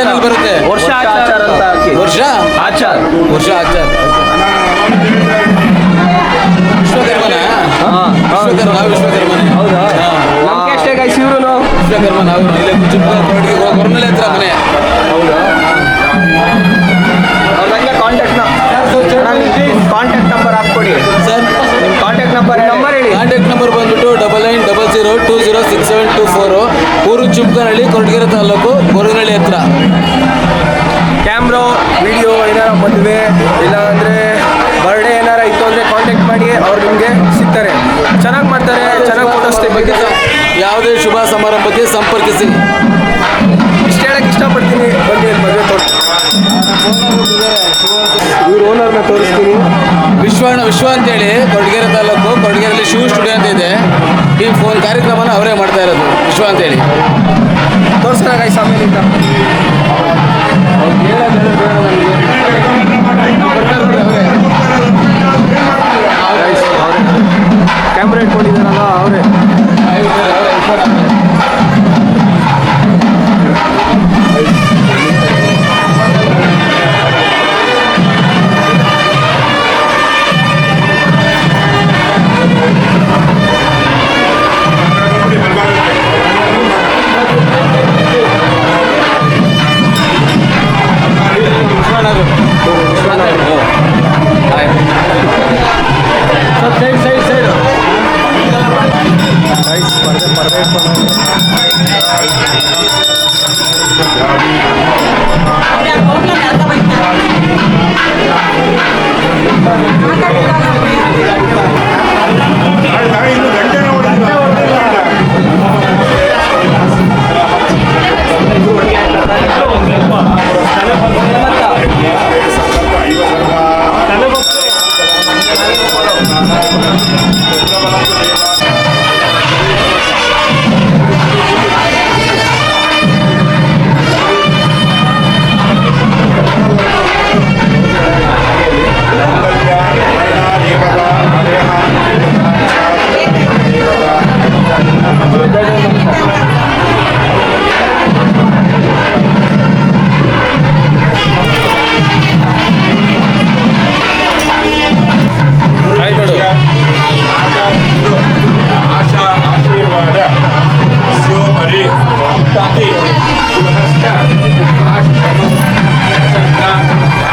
Channel ಬರುತ್ತೆ. ವರ್ಷ ಆಚಾರ ಅಂತ ಹಾಕಿ. ವರ್ಷ ಆಚಾರ. ವಿಶ್ವಕರ್ಮನ ವಿಶ್ವಕರ್ಮನೇ. ಹೌದಾ? ನಮ್ಗೆ ಎಷ್ಟೇ ಗೈಸ್ ಇವ್ರು ವಿಶ್ವಕರ್ಮ. ನಾವು ಇಲ್ಲೇ ಹೊರನಳ್ಳಿ ಹತ್ರ ಮನೆ. ಹೌದಾ? ಅವ್ರಿಗೆ ಕಾಂಟ್ಯಾಕ್ಟ್ ನಂಬರ್ ಹಾಕ್ಕೊಡಿ ಸರ್. ನಿಮ್ಮ ಕಾಂಟ್ಯಾಕ್ಟ್ ನಂಬರ್ ಹೇಳಿ. ಕಾಂಟ್ಯಾಕ್ಟ್ ನಂಬರ್ ಬಂದ್ಬಿಟ್ಟು 9900206724. ಊರು ಚುಮ್ಕನಹಳ್ಳಿ, ಕೊರಟಗೆರೆ ತಾಲೂಕು, ಹೊರನಳ್ಳಿ ಹತ್ರ. ಕ್ಯಾಮ್ರಾ ವಿಡಿಯೋ ಏನಾರ ಮದುವೆ ಇಲ್ಲ ಅಂದರೆ ಬರ್ಡೇ ಏನಾರ ಇತ್ತು ಅಂದರೆ ಕಾಂಟ್ಯಾಕ್ಟ್ ಮಾಡಿ, ಅವ್ರು ನಿಮಗೆ ಸಿಗ್ತಾರೆ. ಚೆನ್ನಾಗಿ ಮಾಡ್ತಾರೆ, ಚೆನ್ನಾಗಿ ಫೋಟೋಸ್ ಬಗ್ಗೆ ಯಾವುದೇ ಶುಭ ಸಮಾರಂಭಕ್ಕೆ ಸಂಪರ್ಕಿಸಿ. ಇಷ್ಟು ಹೇಳಕ್ಕೆ ಇಷ್ಟಪಡ್ತೀನಿ. ಬನ್ನಿ ಮದುವೆ ಇವ್ರ ಓನರ್ನ ತೋರಿಸ್ತೀನಿ. ವಿಶ್ವ ಅಂತೇಳಿ ಕೊರಟಗೆರೆ ತಾಲೂಕು, ಕೊರಟಗೆರೆಯಲ್ಲಿ ಶಿವ ಸ್ಟುಡಿಯೋ ಅಂತ ಇದೆ. ಈ ಕಾರ್ಯಕ್ರಮನ ಅವರೇ ಮಾಡ್ತಾ ಇರೋದು, ವಿಶ್ವ ಅಂತೇಳಿ. ತೋರಿಸ್ತಾರೆ ಗೈಸ್ ಆಮೇಲಿಂದ. ಕ್ಯಾಮ್ರಾ ಇಟ್ಕೊಂಡಿದ್ದಾರಲ್ಲ ಅವರೇ.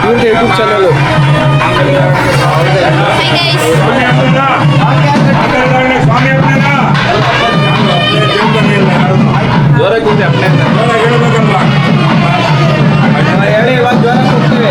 YouTube channel. ಹೇಳಿ, ಇವಾಗ ಜ್ವರ ಕೊಡ್ತೀವಿ.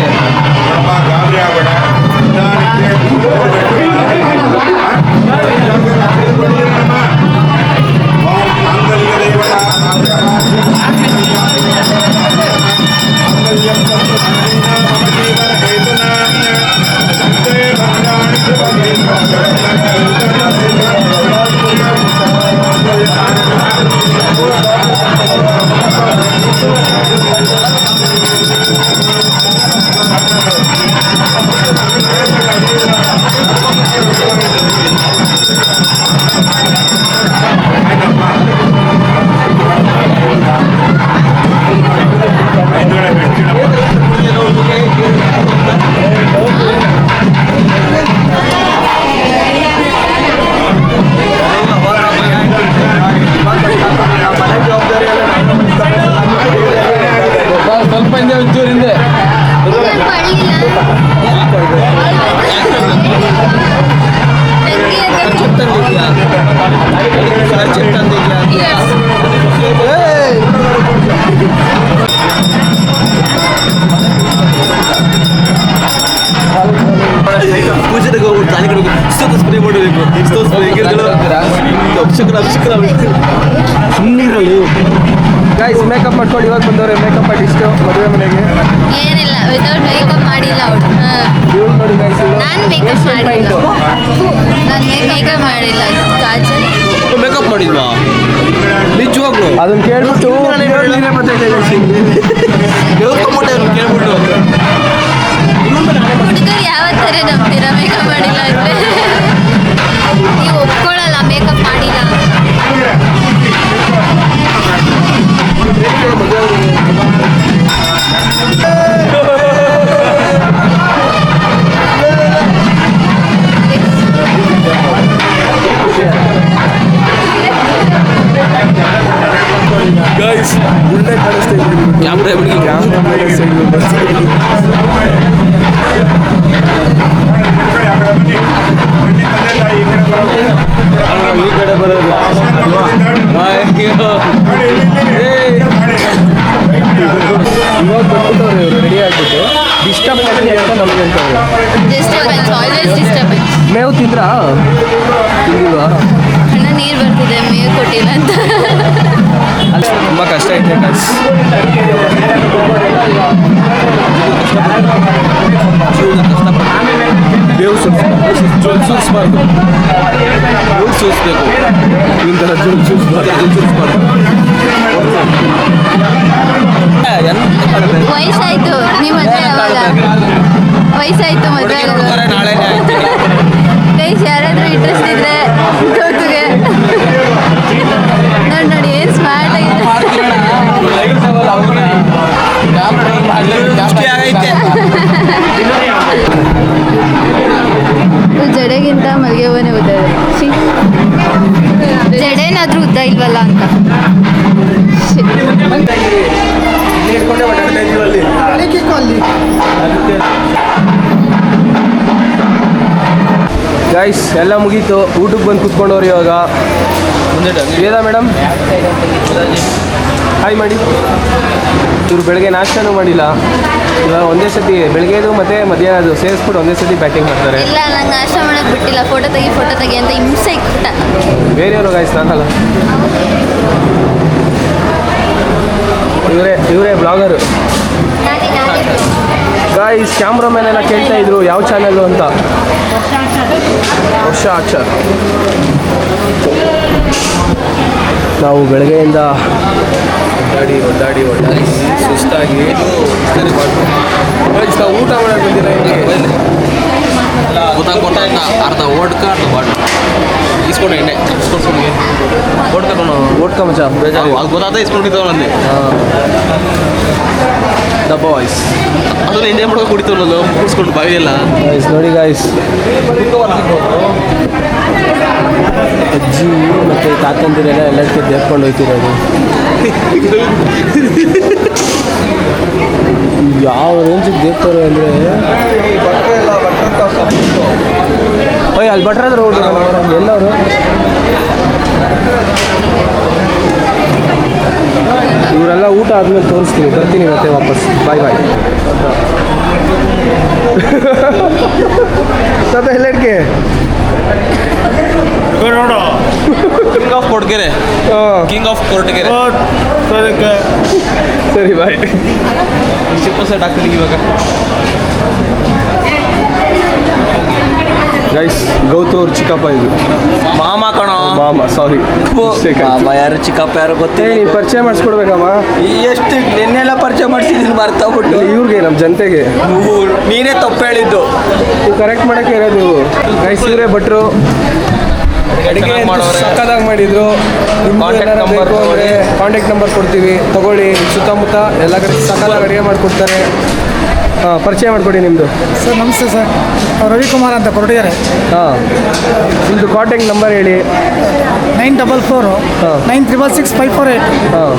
ಪೂಜೆಗೆ ಹೋಗ್ಬಿಟ್ಟು ತಾಲಿ ಕಡೆ ಸ್ಪ್ರೇ ಮಾಡಬೇಕು. ಗೈಸ್ ಮೇಕಪ್ ಮಾಡ್ಕೊಂಡು ಇವಾಗ ಬಂದವ್ರೆ. ಮೇಕಪ್ ಆರ್ಟಿಸ್ಟ್ ಮದುವೆ ಮನೆಗೆ ಏನಿಲ್ಲ, ವಿತೌಟ್ ಮೇಕಪ್ ಮಾಡಿಲ್ಲ ಅವಳು. ಇವ್ರು ನೋಡಿ ಗೈಸ್, ನಾನು ಮೇಕಪ್ ಮಾಡಿಲ್ಲ. ಕಾಜಲ್ ಮೇಕಪ್ ಮಾಡಿಲ್ವಾ ನಿಜವಾಗ್ಲು? ಅದನ್ನ ಕೇಳ್ಬಿಟ್ಟು ಕೇಳ್ಬಿಟ್ಟು ಹುಡುಗರು ಯಾವತ್ತಾರೆ ನಂಬ್ತೀರಾ ಮೇಕಪ್ ಮಾಡಿಲ್ಲ ಅಂದ್ರೆ? ನೀವು ಒಪ್ಕೊಳ್ಳಲ್ಲ ಮೇಕಪ್ ಮಾಡಿಲ್ಲ. ಮುಂದೆ ಕಾಣಿಸ್ತಾ ಇದ್ದೀನಿ. ಕ್ಯಾಮ್ರಾ ಈ ಕಡೆ ಬರೋದು ಇವಾಗ ಬಂದ್ಬಿಟ್ಟವ್ರು ಇವರು ರೆಡಿ ಆಗಿಬಿಟ್ಟು ಡಿಸ್ಟರ್ಬ್ ಮಾಡಿ ಅಂತ ನಮಗೆ ಅಂತವ್ರು. Disturbance, always disturbance. ಮೇವು ತಿಂದ್ರಾ? ತಿಂದಿಲ್ವಾ? ಅಣ್ಣ ನೀರು ಬರ್ತಿದೆ, ಮೇವು ಕೊಟ್ಟಿಲ್ಲ ಅಂತ. ತುಂಬ ಕಷ್ಟ ಐತೆ ಬೇವು ಸೂಸ್ಬಾರ್ದು, ಬೇವು ಸೂಸ್ಬೇಕು. ಈ ಥರ ಸೂಸ್ಬಾರ್ದು. ವಯಸ್ಸಾಯ್ತು, ನೀವು ಮದುವೆ ಯಾವಾಗ? ವಯಸ್ಸಾಯ್ತು ಮದುವೆ ಆಗೋದು. ನಾಳೆನೇ ಆಯ್ತು. ಗೈಸ್, ಯಾರಾದರೂ ಇಂಟ್ರೆಸ್ಟ್ ಇದ್ರೆ ಗೊತ್ತಿಗೆ ನೋಡಿ ಏನು ಸ್ಮಾರ್ಟ್ ಆಗಿದೆ. ಜಡೆಗಿಂತ ಮಲ್ಲಿಗೆ ಹೂವನೇ ಉದ್ದ ಇದೆ. ಜಡೆನಾದ್ರೂ ಉದ್ದ ಇಲ್ವಲ್ಲ ಅಂತ. ಗೈಸ್ ಎಲ್ಲ ಮುಗೀತು, ಊಟಕ್ಕೆ ಬಂದು ಕುತ್ಕೊಂಡವ್ರು ಇವಾಗ. ವೇದಾ ಮೇಡಮ್ ಹಾಯ್ ಮಾಡಿ. ಇವ್ರು ಬೆಳಗ್ಗೆ ನಾಷ್ಟನೂ ಮಾಡಿಲ್ಲ, ಇವಾಗ ಒಂದೇ ಸತಿ ಬೆಳಗ್ಗೆದು ಮತ್ತು ಮಧ್ಯಾಹ್ನದು ಸೇರಿಸ್ಬಿಟ್ಟು ಒಂದೇ ಸತಿ ಬ್ಯಾಟಿಂಗ್ ಮಾಡ್ತಾರೆ. ಇಲ್ಲ, ನಂಗೆ ನಾಷ್ಟ ಮಾಡೋಕ್ಕೆ ಬಿಟ್ಟಿಲ್ಲ. ಫೋಟೋ ತೆಗಿ ಅಂತ ಹಿಂಸೆ ಇಟ್ಟ. ಬೇರೆಯವರು ಗೈಸ್, ನಾನಲ್ಲ. ಇವರೇ ಬ್ಲಾಗರು ಗೈಸ್. ಕ್ಯಾಮ್ರಾಮನ್ ಎಲ್ಲ ಕೇಳ್ತಾ ಇದ್ರು ಯಾವ ಚಾನಲ್ಲು ಅಂತ. ವರ್ಷ ಆಚಾರ್. ನಾವು ಬೆಳಗ್ಗೆಯಿಂದ ಒದ್ದಾಡಿ ಸುಸ್ತಾಗಿ ನಾವು ಊಟ ಮಾಡೋಕೆ ಬಂದಿಲ್ಲ. ಗೊತ್ತಾಗ್ಬಿಟ್ಟ ಅರ್ಧ ಓಡ್ಕ ಅರ್ಧ ಬಾಟು ಇಸ್ಕೊಂಡು ಎಣ್ಣೆ ಓಡ್ಕ ಮಚ್ಚ ಬೇಜಾರು. ಅದು ಗೊತ್ತಾದ ಇಸ್ಕೊಂಡಿದ್ದಾವ ನಂದೆ ಡಬ್ಬ ವಾಯ್ಸ್. ಅದನ್ನ ಎಂಜಾಯ್ ಮಾಡೋಕೆ ಕುಡಿತೀವಲ್ಲ ಕೂಡಿಸ್ಕೊಂಡು ಬಾವಿಯೆಲ್ಲ. ಗಾಯ್ಸ್ ನೋಡಿ ಗಾಯ್ಸ್, ಅಜ್ಜಿ ಮತ್ತು ತಾತಂದಿರೆಲ್ಲ ಎಲ್ಲದಕ್ಕೆ ದೇರ್ಕೊಂಡು ಹೋಗ್ತಿರೋದು. ಯಾವ ರೇಂಜಿಗೆ ದೇರ್ತಾರೆ ಅಂದರೆ ಓಯ್ ಅಲ್ಲಿ ಭಟ್ರ ಹತ್ರ ಹೋಗಿ ಎಲ್ಲವರು ಇವರೆಲ್ಲ ಊಟ ಆದ್ಮೇಲೆ ತೋರಿಸ್ತೀನಿ, ಬರ್ತೀನಿ ಮತ್ತೆ ವಾಪಸ್. ಬಾಯ್ ಸತ ಎಲ್ಲಕ್ಕೆ king of Kodgere, king of Koratagere. ಸರಿ ಬಾಯ್. ಚಿಕ್ಕ ಸೆಟ್ ಹಾಕ್ತೀನಿ ಇವಾಗ. ಗೈಸ್, ಗೌತೂರ್ ಚಿಕ್ಕಪ್ಪ ಇದು ಮಾಮ ಕಣ. ಮಾಮ, ಸಾರಿ. ಮಾಮ ಯಾರು ಚಿಕ್ಕಪ್ಪ ಯಾರು ಗೊತ್ತೇ. ನೀನು ಪರಿಚಯ ಮಾಡಿಸ್ಕೊಡ್ಬೇಕಮ್ಮ. ಎಷ್ಟು ನಿನ್ನೆಲ್ಲ ಪರಿಚಯ ಮಾಡಿಸಿದ್ದೀನಿ ಮರ್ತಾಗ್ಬಿಟ್ಟು. ಇವ್ರಿಗೆ ನಮ್ಮ ಜನತೆಗೆ ನೀನೇ ತಪ್ಪು ಹೇಳಿದ್ದು. ನೀವು ಕರೆಕ್ಟ್ ಮಾಡೋಕ್ಕೆ ಇರೋದು ನೀವು. ಗೈಸ್, ಇವರೇ ಭಟ್ರು. ಅಡುಗೆ ಸಕ್ಕದಾಗಿ ಮಾಡಿದ್ರು. ಕಾಂಟ್ಯಾಕ್ಟ್ ನಂಬರ್ ಕೊಡ್ತೀವಿ, ತಗೊಳ್ಳಿ. ಸುತ್ತಮುತ್ತ ಎಲ್ಲ ಕಡೆ ಸಕ್ಕದಾಗಿ ಅಡುಗೆ ಮಾಡಿಕೊಡ್ತಾರೆ. ಹಾಂ, ಪರಿಚಯ ಮಾಡಿಕೊಡಿ ನಿಮ್ಮದು. ಸರ್ ನಮಸ್ತೆ ಸರ್, ರವಿಕುಮಾರ್ ಅಂತ ಕೊರಟಗೆರೆ. ಹಾಂ, ನಿಮ್ಮದು ಕಾಂಟ್ಯಾಕ್ಟ್ ನಂಬರ್ ಹೇಳಿ. 944 966 548. ಹಾಂ,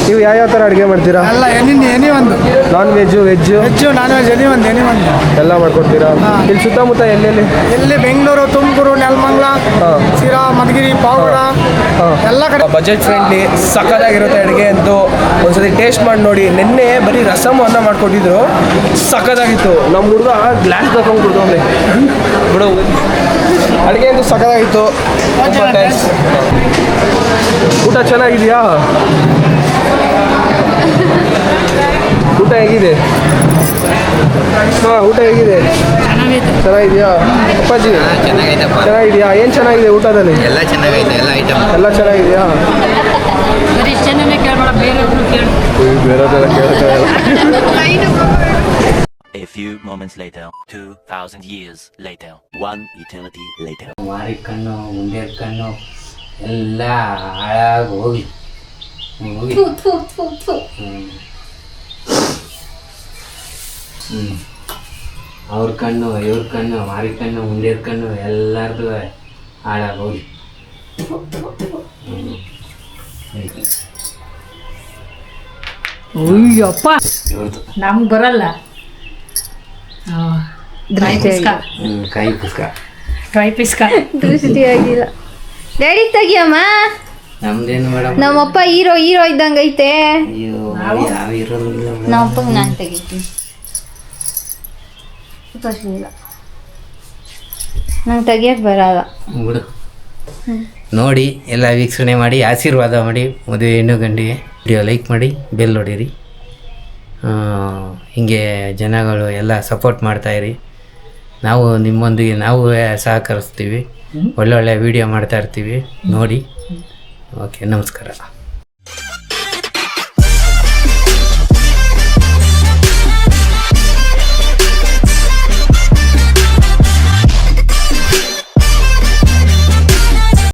ನೀವು ಯಾವ್ಯಾವ ಥರ ಅಡುಗೆ ಮಾಡ್ತೀರಾ? ಎಲ್ಲ ಎನಿ ಒಂದು, non veg, veg, non veg any ಒಂದು ಎಲ್ಲ ಮಾಡ್ಕೊಡ್ತೀರಾ? ಇಲ್ಲಿ ಸುತ್ತಮುತ್ತ ಎಲ್ಲೆಲ್ಲಿ? ಎಲ್ಲಿ ಬೆಂಗಳೂರು, ತುಮಕೂರು, ನೆಲಮಂಗಲ, ಸಿರಾ, ಮಧುಗಿರಿ, ಪಾವಗಡ, ಎಲ್ಲ ಕಡೆ. ಬಜೆಟ್ ಫ್ರೆಂಡ್ಲಿ, ಸಕ್ಕದಾಗಿರುತ್ತೆ ಅಡುಗೆ ಅಂತೂ. ಒಂದ್ಸತಿ ಟೇಸ್ಟ್ ಮಾಡಿ ನೋಡಿ. ನಿನ್ನೆ ಬರೀ ರಸಮ್ ಅನ್ನ ಮಾಡಿಕೊಟ್ಟಿದ್ರು, ಸಕ್ಕದಾಗಿತ್ತು. ನಮ್ಮ ಹುಡುಗ ಗ್ಲಾಸ್ ತಗೊಂಡು ಕುಡ್ದವ್ನೆ ಬಿಡು. ಅಡುಗೆ ಅಂತೂ ಸಕ್ಕದಾಗಿತ್ತು. ಊಟ ಚೆನ್ನಾಗಿದೆಯಾ? ಊಟ ಹೇಗಿದೆ? ಹಾಂ, ಊಟ ಹೇಗಿದೆ? ಚೆನ್ನಾಗಿದೆಯಾ ಅಪ್ಪಾಜಿ? ಚೆನ್ನಾಗಿದೆಯಾ? ಏನು ಚೆನ್ನಾಗಿದೆ ಊಟದಲ್ಲಿ? ಎಲ್ಲ ಚೆನ್ನಾಗೈತೆ, ಎಲ್ಲ ಐಟಮ್ ಎಲ್ಲ ಚೆನ್ನಾಗಿದೆಯಾ? ಬೇರೆದೆಲ್ಲ ಕೇಳ್ತಾಯಿಲ್ಲ. A few moments later, 2,000 years later, one eternity later. ಮಾರಿ ಕಣ್ಣು, ಮುಂದೆ ಕಣ್ಣು ಎಲ್ಲ ಹಾಳಾಗಿ ಹೋಗಿ ಅವ್ರ ಕಣ್ಣು, ಇವ್ರ ಕಣ್ಣು, ಮಾರಿ ಕಣ್ಣು, ಮುಂದೆ ಕಣ್ಣು ಎಲ್ಲರದು ಹಾಳಾಗಿ ಹೋಗಿ. ಅಯ್ಯಪ್ಪ ಇವ್ರದ್ದು ನಮ್ಗೆ ಬರಲ್ಲ ಕೈ ಪುಸ್ತಕ ಟ್ರೈ ಪಿಸ್ಕ ದೃಷ್ಟಿ ಆಗಿಲ್ಲ. ಡ್ಯಾಡಿ ತೆಗಿಯಮ್ಮ. ನಮ್ದೇನು ಮೇಡಮ್ ನಮ್ಮಪ್ಪ ಹೀರೋ ಇದ್ದಂಗೆ ಐತೆ. ಅಯ್ಯೋ ಯಾವ ಇರೋದಿಲ್ಲ ನಮ್ಮಪ್ಪಂಗೆ ನಾನು ತೆಗಿತೀನಿ. ಇಲ್ಲ ನಂಗೆ ತೆಗಿಯಕ್ಕೆ ಬರಲ್ಲ ಬಿಡು. ನೋಡಿ ಎಲ್ಲ ವೀಕ್ಷಣೆ ಮಾಡಿ ಆಶೀರ್ವಾದ ಮಾಡಿ ಮದುವೆ ಹೆಣ್ಣು ಗಂಡಿಗೆ. ವಿಡಿಯೋ ಲೈಕ್ ಮಾಡಿ ಬೆಲ್ ಹೊಡೀರಿ. ಹೀಗೆ ಜನಗಳು ಎಲ್ಲ ಸಪೋರ್ಟ್ ಮಾಡ್ತಾಯಿರಿ. ನಾವು ನಿಮ್ಮೊಂದಿಗೆ ನಾವು ಸಹಕರಿಸ್ತೀವಿ. ಒಳ್ಳೊಳ್ಳೆ ವೀಡಿಯೋ ಮಾಡ್ತಾ ಇರ್ತೀವಿ ನೋಡಿ. ಓಕೆ, ನಮಸ್ಕಾರ.